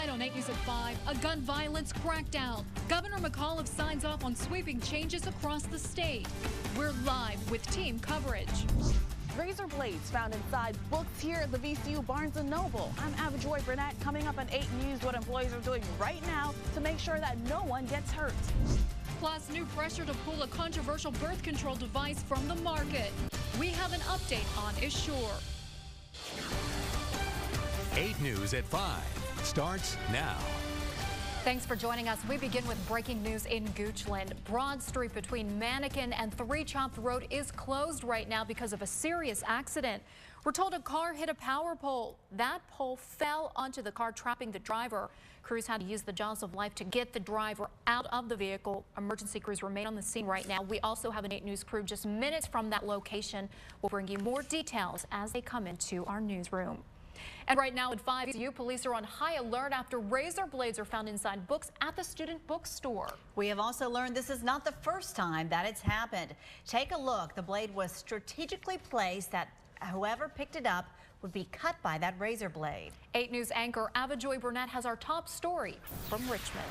Tonight on 8 News at 5, a gun violence crackdown. Governor McAuliffe signs off on sweeping changes across the state. We're live with team coverage. Razor blades found inside books here at the VCU Barnes & Noble. I'm Avajoy Burnett. Coming up on 8 News, what employees are doing right now to make sure that no one gets hurt. Plus, new pressure to pull a controversial birth control device from the market. We have an update on Assure. 8 News at 5 starts now. Thanks for joining us. We begin with breaking news in Goochland. Broad Street between Mannequin and 3 Chopped Road is closed right now because of a serious accident. We're told a car hit a power pole. That pole fell onto the car, trapping the driver. Crews had to use the jaws of life to get the driver out of the vehicle. Emergency crews remain on the scene right now. We also have an 8 News crew just minutes from that location. We'll bring you more details as they come into our newsroom. And right now at 5, VCU police are on high alert after razor blades are found inside books at the student bookstore. We have also learned this is not the first time that it's happened. Take a look. The blade was strategically placed that whoever picked it up would be cut by that razor blade. 8 News anchor Avajoy Burnett has our top story from Richmond.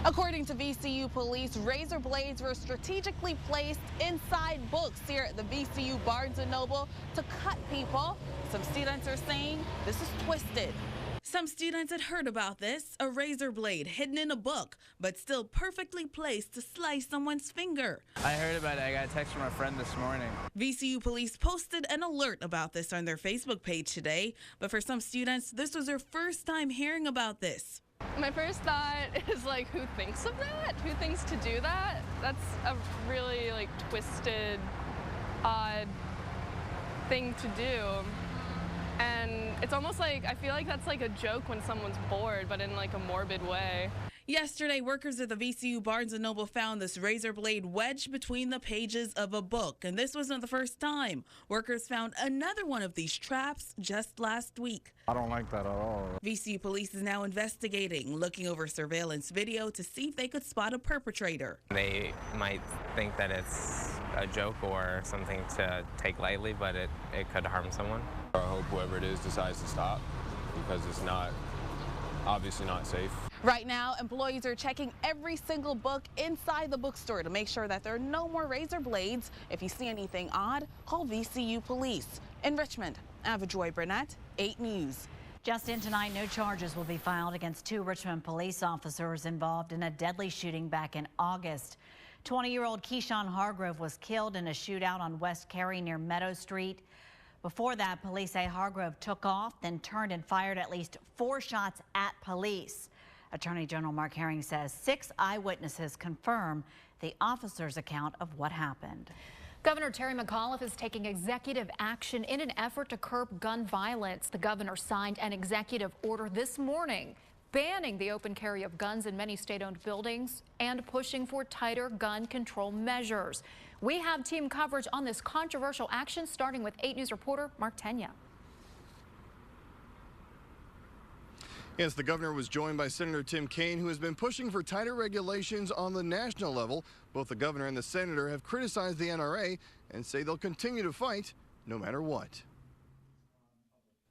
According to VCU police, razor blades were strategically placed inside books here at the VCU Barnes & Noble to cut people. Some students are saying this is twisted. Some students had heard about this, a razor blade hidden in a book, but still perfectly placed to slice someone's finger. I heard about it. I got a text from a friend this morning. VCU police posted an alert about this on their Facebook page today, but for some students, this was their first time hearing about this. My first thought is like, who thinks of that? Who thinks to do that? That's a really twisted, odd thing to do. And it's almost like, I feel like that's like a joke when someone's bored, but in like a morbid way. Yesterday, workers at the VCU Barnes & Noble found this razor blade wedged between the pages of a book. And this wasn't the first time. Workers found another one of these traps just last week. I don't like that at all. VCU police is now investigating, looking over surveillance video to see if they could spot a perpetrator. They might think that it's a joke or something to take lightly, but it could harm someone. I hope whoever it is decides to stop because it's obviously not safe. Right now, employees are checking every single book inside the bookstore to make sure that there are no more razor blades. If you see anything odd, call VCU police. In Richmond, Avajoy Burnett, 8 News. Just in tonight, no charges will be filed against 2 Richmond police officers involved in a deadly shooting back in August. 20-year-old Keyshawn Hargrove was killed in a shootout on West Cary near Meadow Street. Before that, police say Hargrove took off, then turned and fired at least 4 shots at police. Attorney General Mark Herring says 6 eyewitnesses confirm the officer's account of what happened. Governor Terry McAuliffe is taking executive action in an effort to curb gun violence. The governor signed an executive order this morning banning the open carry of guns in many state-owned buildings and pushing for tighter gun control measures. We have team coverage on this controversial action, starting with 8 News reporter Mark Tenya. Yes, the governor was joined by Senator Tim Kaine, who has been pushing for tighter regulations on the national level. Both the governor and the senator have criticized the NRA and say they'll continue to fight no matter what.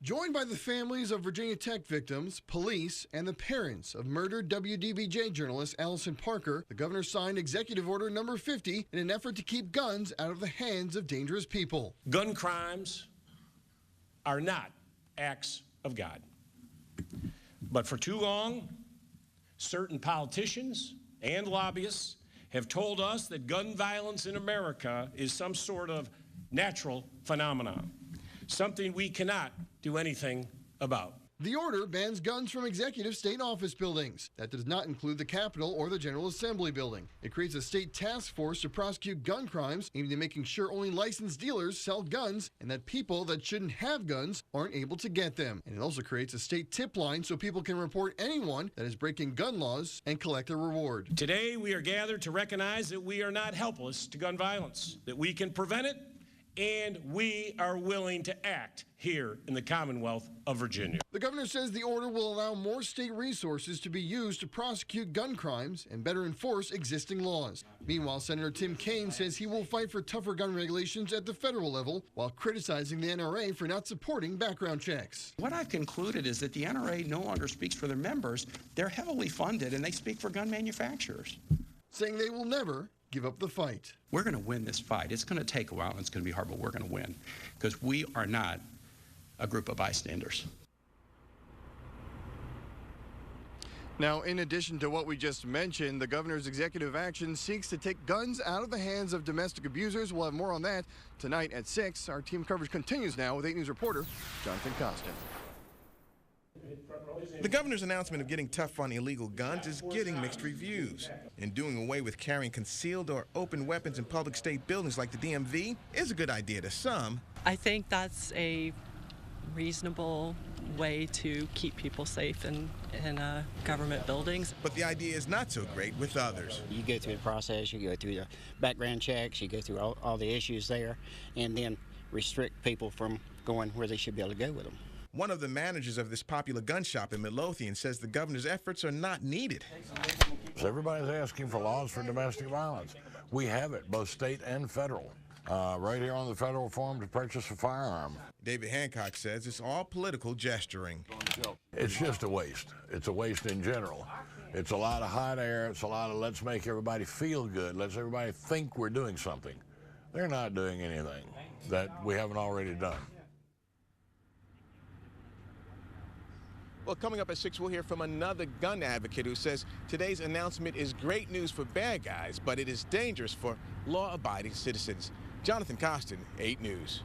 Joined by the families of Virginia Tech victims, police, and the parents of murdered WDBJ journalist Allison Parker, the governor signed Executive Order Number 50 in an effort to keep guns out of the hands of dangerous people. Gun crimes are not acts of God. But for too long, certain politicians and lobbyists have told us that gun violence in America is some sort of natural phenomenon, something we cannot do anything about. The order bans guns from executive state office buildings. That does not include the Capitol or the General Assembly building. It creates a state task force to prosecute gun crimes, aiming at making sure only licensed dealers sell guns and that people that shouldn't have guns aren't able to get them. And it also creates a state tip line so people can report anyone that is breaking gun laws and collect a reward. Today, we are gathered to recognize that we are not helpless to gun violence, that we can prevent it and we are willing to act here in the Commonwealth of Virginia. The governor says the order will allow more state resources to be used to prosecute gun crimes and better enforce existing laws. Meanwhile, Senator Tim Kaine says he will fight for tougher gun regulations at the federal level while criticizing the NRA for not supporting background checks. What I've concluded is that the NRA no longer speaks for their members. They're heavily funded, and they speak for gun manufacturers. Saying they will never give up the fight. We're going to win this fight. It's going to take a while, and it's going to be hard, but we're going to win because we are not a group of bystanders. Now, in addition to what we just mentioned, the governor's executive action seeks to take guns out of the hands of domestic abusers. We'll have more on that tonight at 6. Our team coverage continues now with 8 News reporter Jonathan Costin. The governor's announcement of getting tough on illegal guns is getting mixed reviews. And doing away with carrying concealed or open weapons in public state buildings like the DMV is a good idea to some. I think that's a reasonable way to keep people safe in government buildings. But the idea is not so great with others. You go through the process, you go through the background checks, you go through all the issues there, and then restrict people from going where they should be able to go with them. One of the managers of this popular gun shop in Midlothian says the governor's efforts are not needed. Everybody's asking for laws for domestic violence. We have it, both state and federal. Right here on the federal form to purchase a firearm. David Hancock says it's all political gesturing. It's just a waste. It's a waste in general. It's a lot of hot air. It's a lot of let's make everybody feel good. Let's everybody think we're doing something. They're not doing anything that we haven't already done. Well, coming up at 6, we'll hear from another gun advocate who says today's announcement is great news for bad guys, but it is dangerous for law-abiding citizens. Jonathan Costin, 8 News.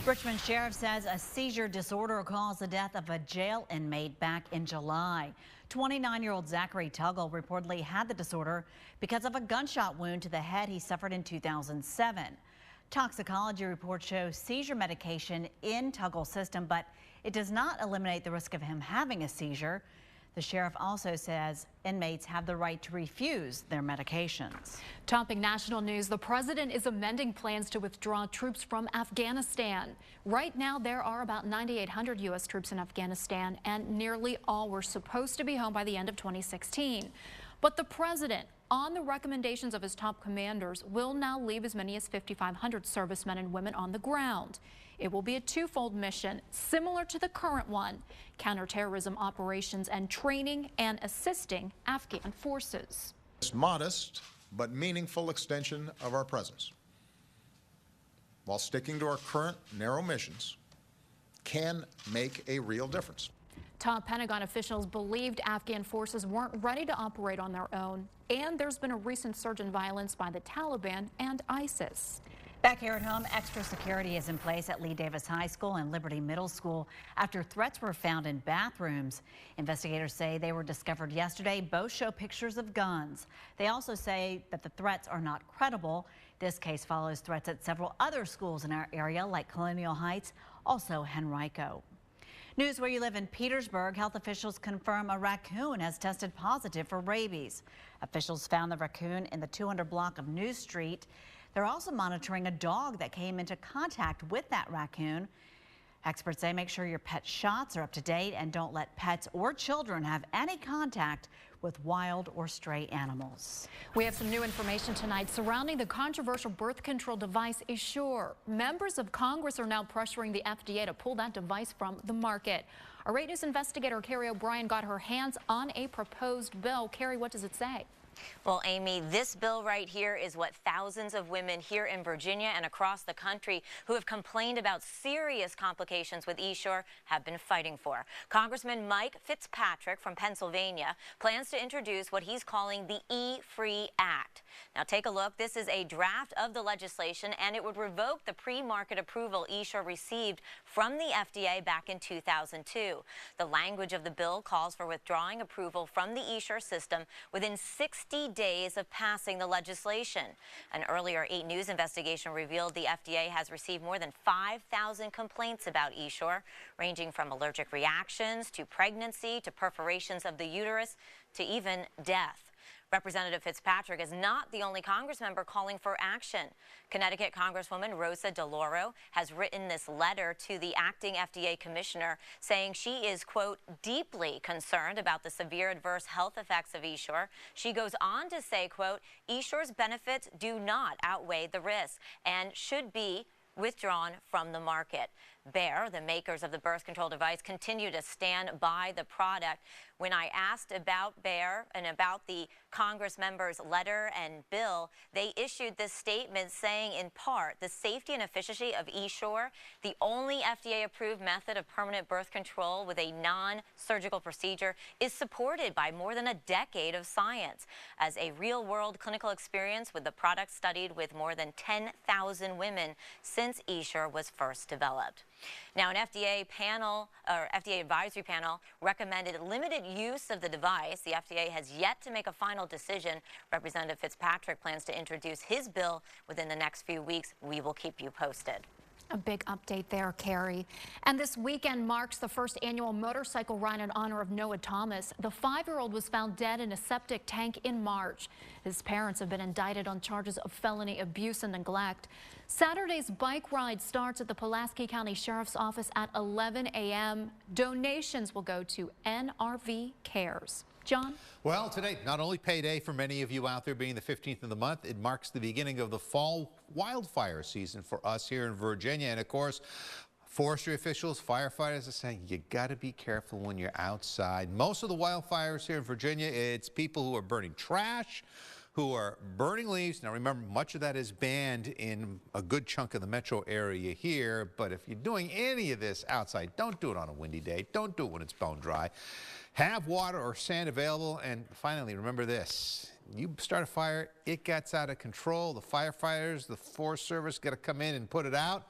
Richmond Sheriff says a seizure disorder caused the death of a jail inmate back in July. 29-year-old Zachary Tuggle reportedly had the disorder because of a gunshot wound to the head he suffered in 2007. Toxicology reports show seizure medication in Tuggle's system, but it does not eliminate the risk of him having a seizure. The sheriff also says inmates have the right to refuse their medications. Topping national news, the president is amending plans to withdraw troops from Afghanistan. Right now, there are about 9,800 U.S. troops in Afghanistan, and nearly all were supposed to be home by the end of 2016. But the president, on the recommendations of his top commanders, will now leave as many as 5,500 servicemen and women on the ground. It will be a twofold mission, similar to the current one: counterterrorism operations and training and assisting Afghan forces. This modest but meaningful extension of our presence, while sticking to our current narrow missions, can make a real difference. Top Pentagon officials believed Afghan forces weren't ready to operate on their own, and there's been a recent surge in violence by the Taliban and ISIS. Back here at home, extra security is in place at Lee Davis High School and Liberty Middle School after threats were found in bathrooms. Investigators say they were discovered yesterday. Both show pictures of guns. They also say that the threats are not credible. This case follows threats at several other schools in our area, like Colonial Heights, also Henrico. News where you live in Petersburg, health officials confirm a raccoon has tested positive for rabies. Officials found the raccoon in the 200 block of New Street. They're also monitoring a dog that came into contact with that raccoon. Experts say make sure your pet shots are up to date and don't let pets or children have any contact with wild or stray animals. We have some new information tonight surrounding the controversial birth control device Essure. Members of Congress are now pressuring the FDA to pull that device from the market. Our 8 News investigator Carrie O'Brien got her hands on a proposed bill. Carrie, what does it say? Well, Amy, this bill right here is what thousands of women here in Virginia and across the country who have complained about serious complications with Essure have been fighting for. Congressman Mike Fitzpatrick from Pennsylvania plans to introduce what he's calling the E-Free Act. Now take a look. This is a draft of the legislation, and it would revoke the pre-market approval Essure received from the FDA back in 2002. The language of the bill calls for withdrawing approval from the Essure system within 60 days of passing the legislation. An earlier 8 News investigation revealed the FDA has received more than 5,000 complaints about Essure, ranging from allergic reactions to pregnancy to perforations of the uterus to even death. Representative Fitzpatrick is not the only Congress member calling for action. Connecticut Congresswoman Rosa DeLauro has written this letter to the acting FDA commissioner saying she is, quote, deeply concerned about the severe adverse health effects of Essure. She goes on to say, quote, Essure's benefits do not outweigh the risks and should be withdrawn from the market. Bayer, the makers of the birth control device, continue to stand by the product. When I asked about Bayer and about the Congress members' letter and bill, they issued this statement saying, in part, the safety and efficacy of Essure, the only FDA-approved method of permanent birth control with a non-surgical procedure, is supported by more than a decade of science. As a real-world clinical experience with the product studied with more than 10,000 women since Essure was first developed. Now, an FDA advisory panel recommended limited use of the device. The FDA has yet to make a final decision. Representative Fitzpatrick plans to introduce his bill within the next few weeks. We will keep you posted. A big update there, Carrie. And this weekend marks the first annual motorcycle ride in honor of Noah Thomas. The 5-year-old was found dead in a septic tank in March. His parents have been indicted on charges of felony abuse and neglect. Saturday's bike ride starts at the Pulaski County Sheriff's Office at 11 a.m. Donations will go to NRV Cares. John? Well, today, not only payday for many of you out there being the 15th of the month, it marks the beginning of the fall wildfire season for us here in Virginia. And of course, forestry officials, firefighters are saying you got to be careful when you're outside. Most of the wildfires here in Virginia, it's people who are burning trash, who are burning leaves. Now remember, much of that is banned in a good chunk of the metro area here, but if you're doing any of this outside, don't do it on a windy day. Don't do it when it's bone dry. Have water or sand available, and finally, remember this. You start a fire, it gets out of control. The firefighters, the Forest Service got to come in and put it out.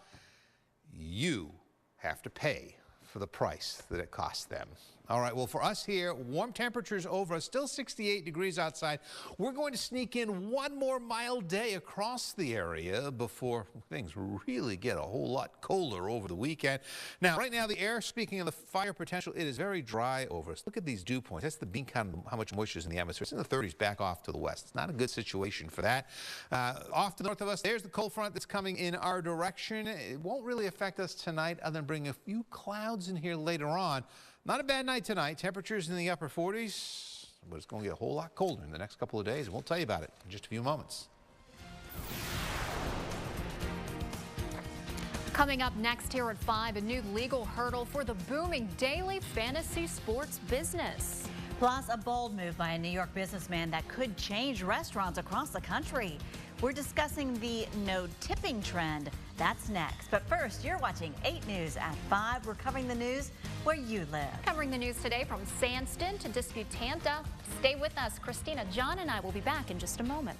You have to pay for the price that it costs them. All right, well, for us here, warm temperatures over, still 68 degrees outside. We're going to sneak in one more mild day across the area before things really get a whole lot colder over the weekend. Now, right now, the air, speaking of the fire potential, it is very dry over us. Look at these dew points. That's the bean count of how much moisture is in the atmosphere. It's in the 30s back off to the west. It's not a good situation for that. Off to the north of us, there's the cold front that's coming in our direction. It won't really affect us tonight other than bring a few clouds in here later on. Not a bad night tonight. Temperatures in the upper 40s, but it's going to get a whole lot colder in the next couple of days. We'll tell you about it in just a few moments. Coming up next here at 5, a new legal hurdle for the booming daily fantasy sports business. Plus, a bold move by a New York businessman that could change restaurants across the country. We're discussing the no tipping trend. That's next. But first, you're watching 8 News at 5. We're covering the news where you live. Covering the news today from Sandston to Disputanta. Stay with us. Christina, John, and I will be back in just a moment.